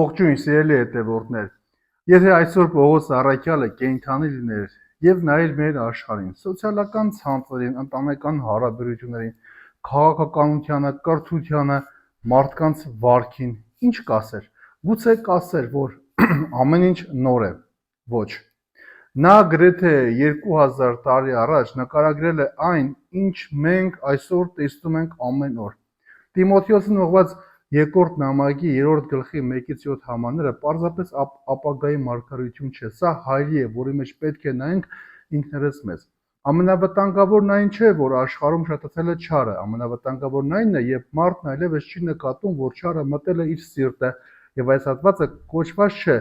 Ողջույն սիրելի հետևորդներ, եթե այսօր Պողոս Առաքյալը կենդանի լիներ եւ նայեր մեր աշխարհին, սոցիալական ցանցերին, ընտանեկան հարաբերություններին, քաղաքականությանը, կրթությանը, մարդկանց վարքին, ինչ կասեր։ Գուցե կասեր, որ ամեն ինչ նոր է։ Ոչ։ Նա գրեթե 2000 տարի առաջ նկարագրել է այն, ինչ մենք այսօր տեսնում ենք ամեն օր։ Տիմոթեոսին ուղղված երկրորդ նամակի 3-րդ գլխի 1-7 համարները պարզապես ապագայի մարգարեություն չէ, սա հայրի է, որի մեջ պետք է նայենք ինքներս մեզ։ Ամենավտանգավորն այն չէ, որ աշխարհում շատացել է չարը, ամենավտանգավորն այնն է, երբ մարդն այլևս չի նկատում, որ չարը մտել է իր սիրտը, եւ այս հատվածը կոչված չէ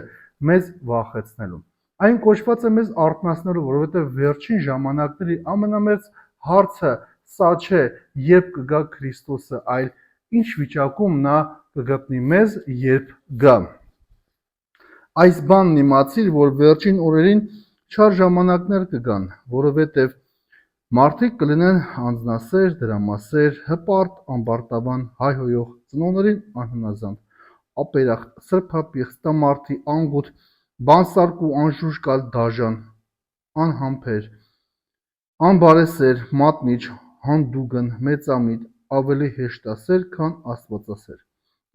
մեզ վախեցնելու։ Այն կոչված է մեզ արթնացնելու, որովհետեւ վերջին ժամանակների ամենամեծ հարցը սա չէ, երբ կգա Քրիստոսը, այլ ինչ վիճակում նա կգտնի մեզ, երբ գա։ Այս բանն իմացիր, որ վերջին օրերին չար ժամանակներ կգան, որովհետև մարդիկ կլինեն անձնասեր, դրամասեր, հպարտ, ամբարտավան, հայհոյող, ծնողներին անհնազանդ, ապերախտ, սրբապիղծ, տմարդի, անգութ, բանսարք ու անժուժկալ դաժան, անհամբեր, անբարեսեր, մատնիչ, հանդուգն, մեծամիտ, ավելի հեշտասեր, քան աստվածասեր։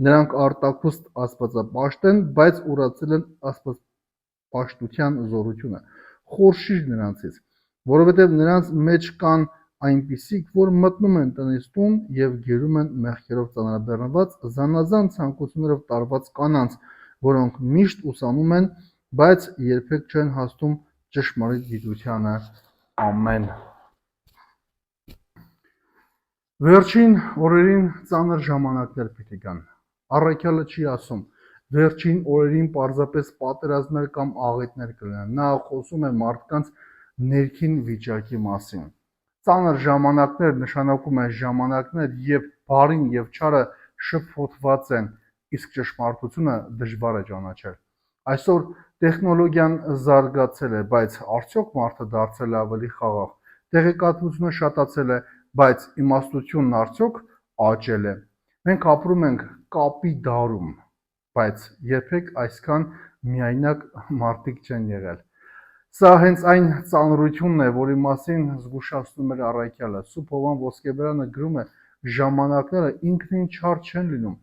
Նրանք արտաքուստ աստվածապաշտ են, բայց ուրացել են աստվածապաշտության զորությունը։ Խորշիր նրանցից, որովհետև նրանց մեջ կան այնպիսիք, որ մտնում են տնից տուն եւ գերում են մեղքերով ծանրաբեռնված, զանազան ցանկություններով տարված կանանց, որոնք միշտ ուսանում են, բայց երբեք չեն հասնում ճշմարիտ գիտությանը։ Ամեն։ Վերջին օրերին ծանր ժամանակներ պիտի գան։ Առաքյալը չի ասում վերջին օրերին պարզապես պատերազմներ կամ աղետներ կլինեն։ Նա խոսում է մարդկանց ներքին վիճակի մասին։ Ծանր ժամանակներ նշանակում է ժամանակներ, երբ բարին եւ չարը շփոթված են, իսկ ճշմարտությունը դժվար է ճանաչել։ Այսօր տեխնոլոգիան զարգացել է, բայց արդյոք մարդը դարձել է ավելի խաղաղ։ Տեղեկատվությունը շատացել է, բայց իմաստությունն արդյոք աճել է։ Մենք ապրում ենք կապի դարում, բայց երբեք այսքան միայնակ մարդիկ չեն եղել։ Սա հենց այն ծանրությունն է, որի մասին զգուշացնում էր առաքյալը։ Սուրբ Հովհան Ոսկեբերյանը գրում է. ժամանակները ինքնին չար չեն լինում։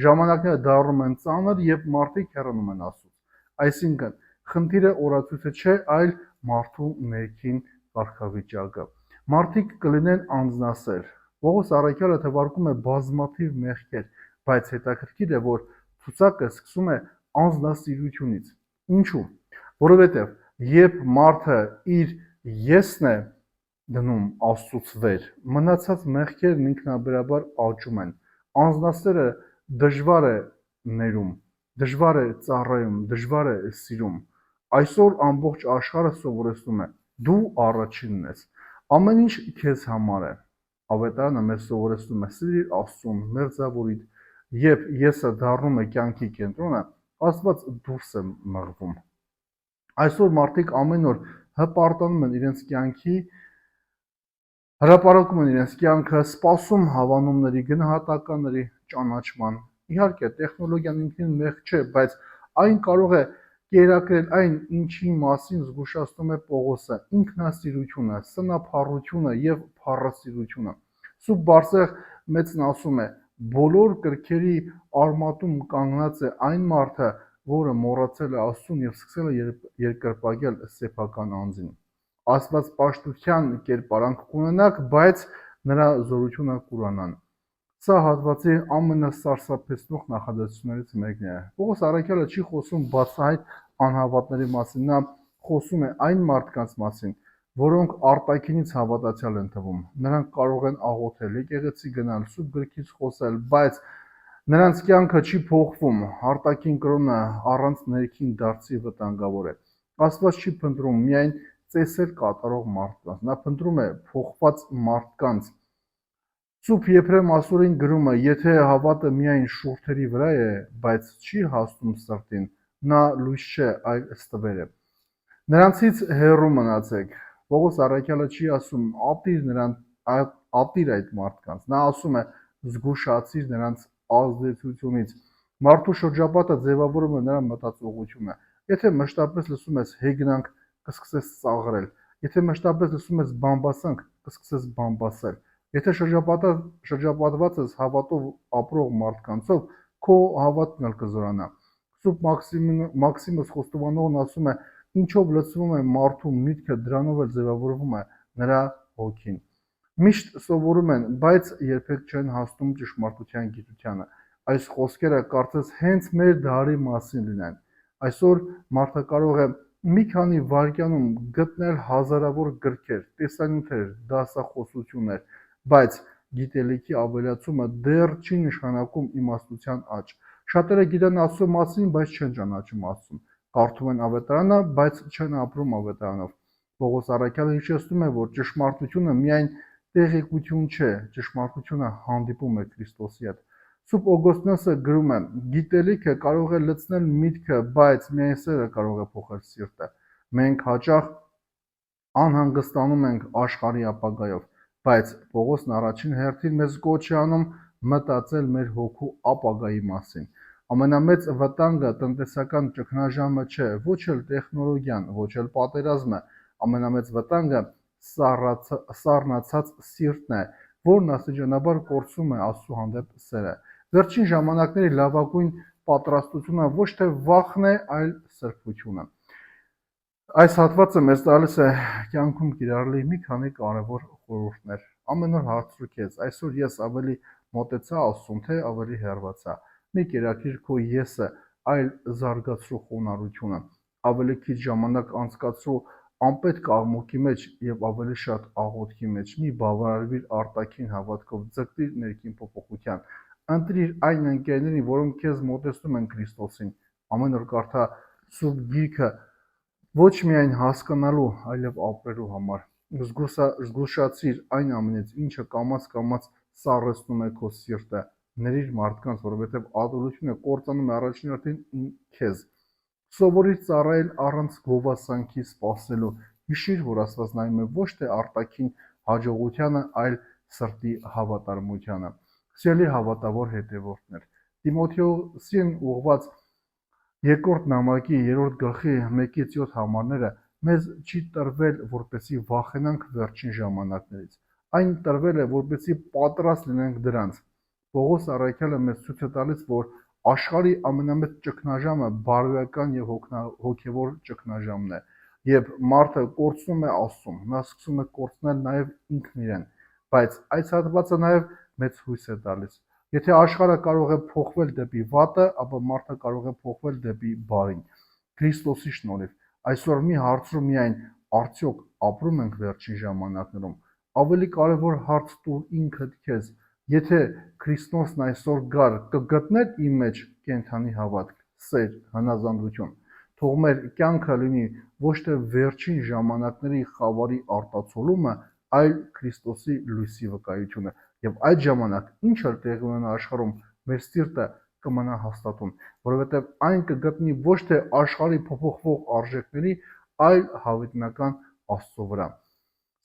Ժամանակները դառնում են ծանր, երբ մարդիկ հեռանում են Աստծուց։ Այսինքն, խնդիրը օրացույցը չէ, այլ մարդու ներքին կարգավիճակը։ Մարդիկ կլինեն անձնասեր։ Պողոս առաքյալը թվարկում է բազմաթիվ մեղքեր, բայց հետաքրքիր է, որ ցուցակը սկսում է անձնասիրությունից։ Ինչու՞։ Որովհետև երբ մարդը իր եսն է դնում Աստծուց վեր, մնացած մեղքերն ինքնաբերաբար աճում են։ Անձնասերը դժվար է ներում, դժվար է ծառայում, դժվար է սիրում։ Այսօր ամբողջ աշխարհը սովորեցնում է. դու առաջինն ես։ Ամեն ինչ քեզ համար է։ Ավետարանը մեզ սովորեցնում է սիրիր Աստծուն, մերձավորիդ, երբ եսը դառնում է կյանքի կենտրոնը, Աստված դուրս է մղվում։ Այսօր մարդիկ ամեն օր հպարտանում են իրենց կյանքի, հրապարակում են իրենց կյանքը, սպասում հավանումների, գնահատականների ճանաչման։ Իհարկե, տեխնոլոգիան ինքնին մեղք չէ, բայց այն կարող է կերակրել այն, ինչի մասին զգուշացնում է Պողոսը՝ ինքնասիրությունը, սնափառությունը եւ փառասիրությունը։ Սուրբ Բարսեղ մեծն ասում է. բոլոր կրքերի արմատում կանգնած է այն մարդը, որը մոռացել է Աստծուն եւ սկսել է երկրպագել սեփական անձին։ Աստվածպաշտության կերպարանք կունենաք, բայց նրա զորությունը կուրանան։ Սա հատվածի ամենասարսափեցնող նախադասություններից մեկն է։ Պողոս առաքյալը չի խոսում բացահայտ անհավատների մասին, նա խոսում է այն մարդկանց մասին, որոնք արտաքինից հավատացյալ են թվում։ Նրանք կարող են աղոթել, եկեղեցի գնալ, սուրբ գրքից խոսել, բայց նրանց կյանքը չի փոխվում, արտաքին կրոնը առանց ներքին դարձի վտանգավոր է։ Աստված չի փնտրում միայն ծեսեր կատարող մարդկանց, նա փնտրում է փոխված մարդկանց։ Սուրբ Եփրեմ ասորին գրում է. եթե հավատը միայն շուրթերի վրա է, բայց չի հասնում սրտին, նա լույս չէ, այլ ստվեր է։ Նրանցից հեռու մնացեք։ Պողոս առաքյալը չի ասում ատիր այդ մարդկանց, նա ասում է զգուշացիր նրանց ազդեցությունից, Մարդու շրջապատը ձևավորում է նրա մտածողությունը։ Եթե մշտապես լսում ես հեգնանք, կսկսես ծաղրել։ Եթե մշտապես լսում ես բամբասանք, կսկսես բամբասել։ Եթե շրջապատված ես հավատով ապրող մարդկանցով, քո հավատն էլ կզորանա։ Սուրբ Մաքսիմոս Խոստովանողն ասում է, ինչով լցվում է մարդու միտքը, դրանով էլ ձևավորվում է նրա հոգին։ Միշտ սովորում են, բայց երբեք չեն հասնում ճշմարտության գիտությանը։ Այս խոսքերը կարծես հենց մեր դարի մասին լինեն։ Այսօր մարդը կարող է մի քանի վայրկյանում գտնել հազարավոր գրքեր, տեսանյութեր, դասախոսություններ, բայց գիտելիքի ավելացումը դեռ չի նշանակում իմաստության աճ։ Շատերը գիտեն Աստծո մասին, բայց չեն ճանաչում Աստծուն։ Կարդում են ավետարանը, բայց չեն ապրում ավետարանով։ Պողոս առաքյալը հիշեցնում է, որ ճշմարտությունը միայն տեղեկություն չէ, ճշմարտությունը հանդիպում է Քրիստոսի հետ։ Սուրբ Օգոստինոսը գրում է. գիտելիքը կարող է լցնել միտքը, բայց միայն սերը կարող է փոխել սիրտը։ Մենք հաճախ անհանգստանում ենք աշխարհի ապագայով, բայց Պողոսն առաջին հերթին մեզ կոչ է անում մտածել մեր հոգու ապագայի մասին։ Ամենամեծ վտանգը տնտեսական ճգնաժամը չէ, ոչ էլ տեխնոլոգիան, ոչ էլ պատերազմը, ամենամեծ վտանգը սառնացած սիրտն է, որն աստիճանաբար կորցնում է Աստծո հանդեպ սերը։ Վերջին ժամանակների լավագույն պատրաստությունը ոչ թե վախն է, այլ սրբությունը։ Այս հատվածը մեզ տալիս է կյանքում կիրառելի մի քանի կարևոր խորհուրդներ։ Ամեն օր հարցրու քեզ, այսօր ես ավելի մոտեցա Աստծուն, թե ավելի հեռացա։ Մի կերակիր քո եսը, այլ զարգացրու խոնարհությունը, ավելի քիչ ժամանակ անցկացրու անպետք աղմուկի մեջ եւ ավելի շատ աղոթքի մեջ։ Մի բավարարվիր արտաքին հավատքով, ձգտիր ներքին փոփոխության։ Ընտրիր այն ընկերներին, որոնք քեզ մոտեցնում են Քրիստոսին։ Ամեն օր կարդա Սուրբ Գիրքը ոչ միայն հասկանալու, այլև ապրելու համար։ Զգուշացիր այն ամենից, ինչը կամաց սառեցնում է քո սիրտը։ Ների մարդկանց, որովհետև ատելությունը կործանում է առաջին հերթին քեզ։ Սովորիր ծառայել առանց գովասանքի սպասելու։ Հիշիր, որ Աստված նայում է ոչ թե արտաքին հաջողությանը, այլ սրտի հավատարմությանը։ Սիրելի հավատավոր հետևորդներ, Տիմոթեոսին ուղղված երկրորդ նամակի 3-րդ գլխի 1-7 համարները մեզ չի տրվել, որպեսզի վախենանք վերջին ժամանակներից։ Այն տրվել է, որպեսզի պատրաստ լինենք դրանց։ Պողոս առաքյալը մեզ ցույց է տալիս, որ աշխարհի ամենամեծ ճգնաժամը բարոյական եւ հոգեվոր ճգնաժամն է, եւ մարդը կորցնում է Աստծուն, նա սկսում է կորցնել նաեւ ինքն իրեն, բայց այս հատվածը նաեւ մեծ հույս է տալիս։ Եթե աշխարհը կարող է փոխվել դեպի վատը, ապա մարդը կարող է փոխվել դեպի բարին։ Քրիստոսի շնորհիվ այսօր մի հարցրու միայն, արդյոք ապրում ենք վերջին ժամանակներում։ Ավելի կարևոր հարց տուր ինքդ քեզ. եթե Քրիստոսն այսօր գար, կգտներ իմ մեջ կենդանի հավատք, սեր, հնազանդություն։ Թող մեր կյանքը լինի ոչ թե վերջին ժամանակների խավարի արտացոլումը, այլ Քրիստոսի լույսի վկայությունը։ Եվ այդ ժամանակ ինչ էլ տեղի ունենա աշխարհում, մեր սիրտը կմնա հաստատուն, որովհետև այն կգտնի ոչ թե աշխարհի փոփոխվող արժեքների, այլ հավիտենական Աստծո վրա։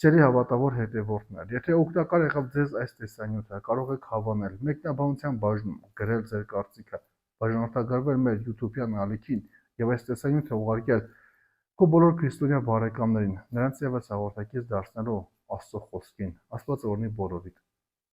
Սիրելի հավատավոր հետևորդներ, եթե օգտակար եղավ ձեզ այս տեսանյութը, կարող եք հավանել մեկնաբանության բաժնում, գրել ձեր կարծիքը, բաժանորդագրվել մեր YouTube-յան ալիքին եւ այս տեսանյութը ուղարկել քո բոլոր քրիստոնյա բարեկամներին, նրանց եւս հաղորդակից դարձնելու Աստծո խոսքին։ Աստված օրհնի բոլորիդ։